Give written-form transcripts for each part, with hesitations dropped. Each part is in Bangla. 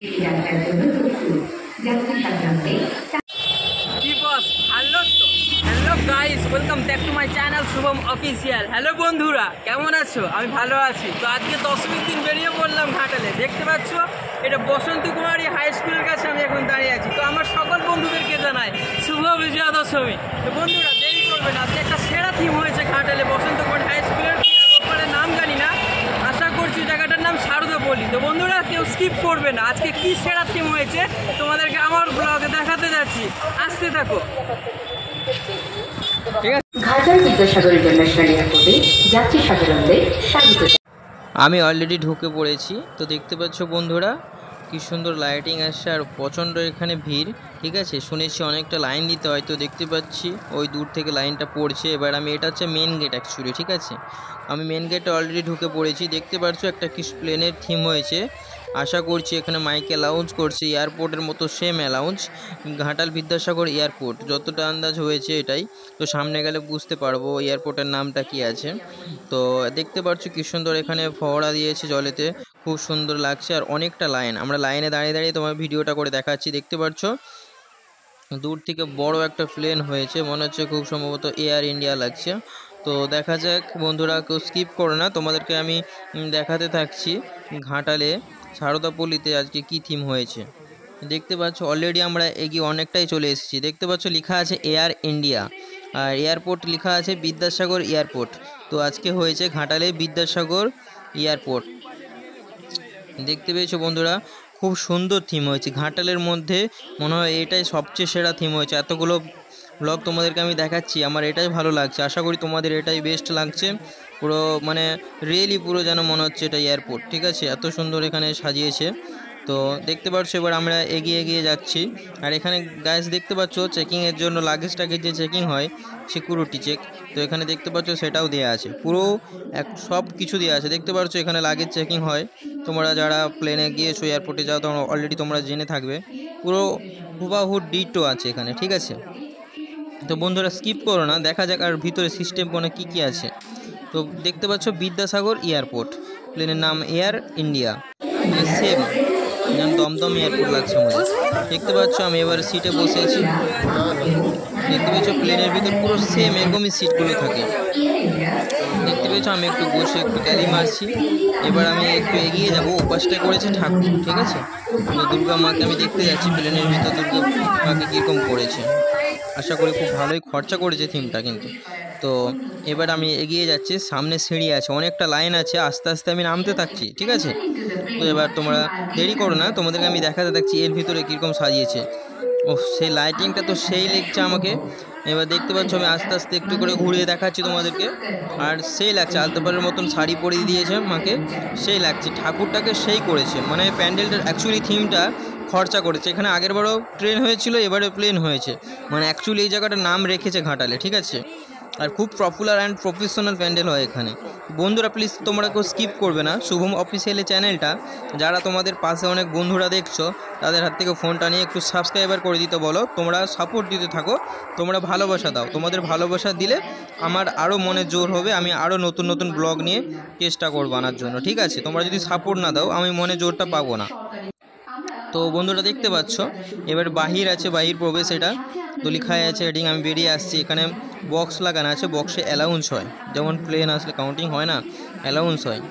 Hello guys, welcome back to my channel Shubham official. Hello বন্ধুরা, কেমন আছো? আমি ভালো আছি। তো আজকে দশমীর দিন বেরিয়ে পড়লাম ঘাটালে। দেখতে পাচ্ছ এটা বসন্ত কুমারী হাই স্কুলের কাছে আমি এখন দাঁড়িয়ে আছি। তো আমার সকল বন্ধুদেরকে জানাই শুভ বিজয়া দশমী। তো বন্ধুরা দেরি করবে না, আজকে একটা সেরা থিম হয়েছে ঘাটালে বসন্ত কুমারী হাই স্কুলের। নাম জানি না, আশা করছি জায়গাটার নাম শারদাপল্লী। তো বন্ধুরা কেউ স্কিপ করবে না, আজকে কি সেরা থিম হয়েছে তোমাদেরকে আমার ব্লগে দেখাতে যাচ্ছি। আসতে থাকো। আমি অলরেডি ঢুকে পড়েছি। তো দেখতে পাচ্ছ বন্ধুরা কি সুন্দর লাইটিং আসছে আর প্রচণ্ড এখানে ভিড়। ঠিক আছে, শুনেছি অনেকটা লাইন দিতে হয়। তো দেখতে পাচ্ছি ওই দূর থেকে লাইনটা পড়ছে। এবার আমি এটা হচ্ছে মেন গেট অ্যাকচুয়ালি। ঠিক আছে, আমি মেন গেটে অলরেডি ঢুকে পড়েছি। দেখতে পাচ্ছ একটা কি প্লেনের থিম হয়েছে। আশা করছি এখানে মাইক অ্যালাউন্স করছে, এয়ারপোর্টের মতো same allowance. Ghatal Vidyasagar airport যতটা আন্দাজ হয়েছে এটাই। তো সামনে গেলে বুঝতে পারবো এয়ারপোর্টের নামটা কি আছে। তো দেখতে পাচ্ছ কি সুন্দর এখানে ফোয়ারা দিয়েছে জলেতে, খুব সুন্দর লাগছে। আর অনেকটা লাইন, আমরা লাইনে দাঁড়িয়ে দাঁড়িয়ে তোমার ভিডিওটা করে দেখাচ্ছি। দেখতে পাচ্ছ দূর থেকে বড় একটা প্লেন হয়েছে, মনে হচ্ছে খুব সম্ভবত এয়ার ইন্ডিয়া লাগছে। তো দেখা যাক বন্ধুরা, কেউ স্কিপ করো না, তোমাদেরকে আমি দেখাতে থাকছি ঘাটালে শারদাপল্লীতে আজকে কি থিম হয়েছে। দেখতে পাচ্ছ অলরেডি আমরা এগিয়ে অনেকটাই চলে এসেছি। দেখতে পাচ্ছ লেখা আছে এয়ার ইন্ডিয়া, আর এয়ারপোর্ট লেখা আছে বিদ্যাসাগর এয়ারপোর্ট। তো আজকে হয়েছে ঘাটালে বিদ্যাসাগর এয়ারপোর্ট। দেখতে পেয়েছো বন্ধুরা, খুব সুন্দর থিম হয়েছে ঘাটালের মধ্যে। মনে হয় এটাই সবচেয়ে সেরা থিম হয়েছে। এতগুলো ব্লগ তোমাদেরকে আমি দেখাচ্ছি, আমার এটাই ভালো লাগছে। আশা করি তোমাদের এটাই বেস্ট লাগছে। পুরো মানে রিয়েলি পুরো যেন মনে হচ্ছে এটা এয়ারপোর্ট। ঠিক আছে, এত সুন্দর এখানে সাজিয়েছে। তো দেখতে পাচ্ছ এবার আমরা এগিয়ে এগিয়ে যাচ্ছি। আর এখানে গাইস দেখতে পাচ্ছ চেকিংয়ের জন্য লাগেজ টাগেজ যে চেকিং হয়, সিকিউরিটি চেক। তো এখানে দেখতে পাচ্ছ সেটাও দেওয়া আছে, পুরো সব কিছু দেওয়া আছে। দেখতে পাচ্ছ এখানে লাগেজ চেকিং হয়। তোমরা যারা প্লেনে গিয়েছো এয়ারপোর্টে যাও তোমরা অলরেডি তোমরা জেনে থাকবে। পুরো হুবাহু ডিটো আছে এখানে। ঠিক আছে, তো বন্ধুরা স্কিপ করো না, দেখা যাক আর ভিতরে সিস্টেম কোনো কী কী আছে। তো দেখতে পাচ্ছ বিদ্যাসাগর এয়ারপোর্ট, প্লেনের নাম এয়ার ইন্ডিয়া, সেম যেন দমদম এয়ারপোর্ট লাগছে আমাদের। দেখতে পাচ্ছ আমি এবার সিটে বসে আছি। দেখতে পেয়েছো প্লেনের ভিতর পুরো সেম এরকমই সিটগুলো থাকে। দেখতে পেয়েছো আমি একটু বসে একটু ক্যালি মারছি। এবার আমি একটু এগিয়ে যাব, ওপাশটায় করেছে ঠাকুর। ঠিক আছে, তো দুর্গা মাকে আমি দেখতে যাচ্ছি প্লেনের ভিতর দুর্গা মাকে কীরকম করেছে। আশা করি খুব ভালোই খরচা করেছে থিমটা কিন্তু। তো এবার আমি এগিয়ে যাচ্ছি, সামনে সিঁড়ি আছে, অনেকটা লাইন আছে, আস্তে আস্তে আমি নামতে থাকছি। ঠিক আছে, তো এবার তোমরা দেরি করো না, তোমাদেরকে আমি দেখাতে থাকছি এর ভিতরে কীরকম সাজিয়েছে। ও সেই লাইটিংটা তো সেই লাগছে আমাকে। এবার দেখতে পাচ্ছ আমি আস্তে আস্তে একটু করে ঘুরিয়ে দেখাচ্ছি তোমাদেরকে। আর সেই লাগছে, আলতাপাড়ের মতন শাড়ি পরিয়ে দিয়েছে মাকে, সেই লাগছে। ঠাকুরটাকে সেই করেছে, মানে প্যান্ডেলটার অ্যাকচুয়ালি থিমটা খরচা করেছে। এখানে আগের বারও ট্রেন হয়েছিল, এবারে প্লেন হয়েছে। মানে অ্যাকচুয়ালি এই জায়গাটার নাম রেখেছে ঘাটালে। ঠিক আছে, আর খুব পপুলার অ্যান্ড প্রফেশনাল প্যান্ডেল হয় এখানে। বন্ধুরা প্লিজ তোমরা কেউ স্কিপ করবে না শুভম অফিসিয়ালি চ্যানেলটা। যারা তোমাদের পাশে অনেক বন্ধুরা দেখছো তাদের হাত থেকে ফোনটা নিয়ে একটু সাবস্ক্রাইবার করে দিতে বলো। তোমরা সাপোর্ট দিতে থাকো, তোমরা ভালোবাসা দাও। তোমাদের ভালোবাসা দিলে আমার আরও মনে জোর হবে, আমি আরও নতুন নতুন ব্লগ নিয়ে চেষ্টা করবো আনার জন্য। ঠিক আছে, তোমরা যদি সাপোর্ট না দাও আমি মনে জোরটা পাবো না। তো বন্ধুরা দেখতে পাচ্ছ এবার বাহির আছে, বাহির প্রবেশ এটা। তো লেখাই আছে হেডিং, আমি বেরিয়ে আসছি। এখানে বক্স লাগানো আছে, বক্সে অ্যালাউন্স হয়, যেমন প্লেন আসলে কাউন্টিং হয় না, অ্যালাউন্স হয়।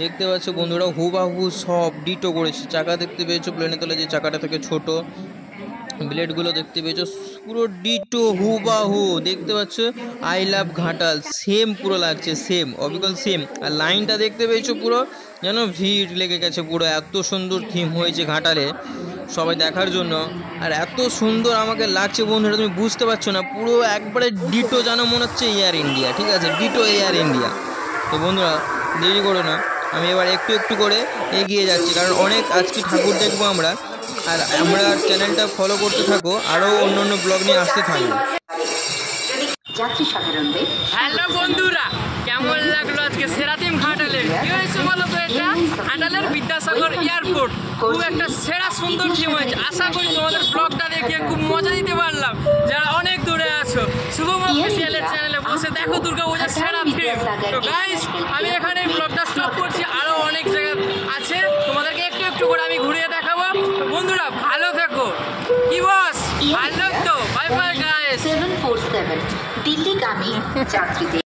দেখতে পাচ্ছ বন্ধুরা হুবাহু সব ডিটো করেছে। চাকা দেখতে পেয়েছো প্লেনে তোলে যে চাকাটা থেকে ছোট, ব্লেডগুলো দেখতে পেয়েছো পুরো ডিটো হুবাহু। দেখতে পাচ্ছ আই লাভ ঘাটাল, সেম পুরো লাগছে, সেম অবিকল সেম। আর লাইনটা দেখতে পেয়েছো পুরো যেন ভিড় লেগে গেছে পুরো। এত সুন্দর থিম হয়েছে ঘাটালে সবাই দেখার জন্য। আর এত সুন্দর আমাকে লাগছে বন্ধুরা, তুমি বুঝতে পারছো না, পুরো একবারে ডিটো যেন মনে হচ্ছে এয়ার ইন্ডিয়া। ঠিক আছে, ডিটো এয়ার ইন্ডিয়া। তো বন্ধুরা দেরি করো না, আমি এবার একটু একটু করে এগিয়ে যাচ্ছি, কারণ অনেক আজকে ঠাকুর দেখবো আমরা। আর আমরা চ্যানেলটা ফলো করতে থাকো, আরও অন্য অন্য ব্লগ নিয়ে আসতে থাকবো। হ্যালো বন্ধুরা, কেমন লাগলো আজকে সেরা থিম ঘাটালের? কি হয়েছে বলো তো? এটা ঘাটালের বিদ্যাসাগর এয়ারপোর্ট, খুব একটা সেরা সুন্দর থিম হয়েছে। আশা করি তোমাদের ব্লগটা দেখে খুব মজা দিতে পারলাম। যারা অনেক দূরে আছো শুভম অফিসিয়ালের চ্যানেলে বসে দেখো দুর্গা পূজার সেরা থিম। তো গাইস আমি এখানে ব্লগটা স্টপ করছি, আরও অনেক জায়গা আছে তোমাদের একটু করে আমি ঘুরিয়ে দেখাবো। তো বন্ধুরা ভালো থেকো। কি বস ভালো তো, বাই বাই গাইস। 747 দিল্লিগামী যাত্রীদের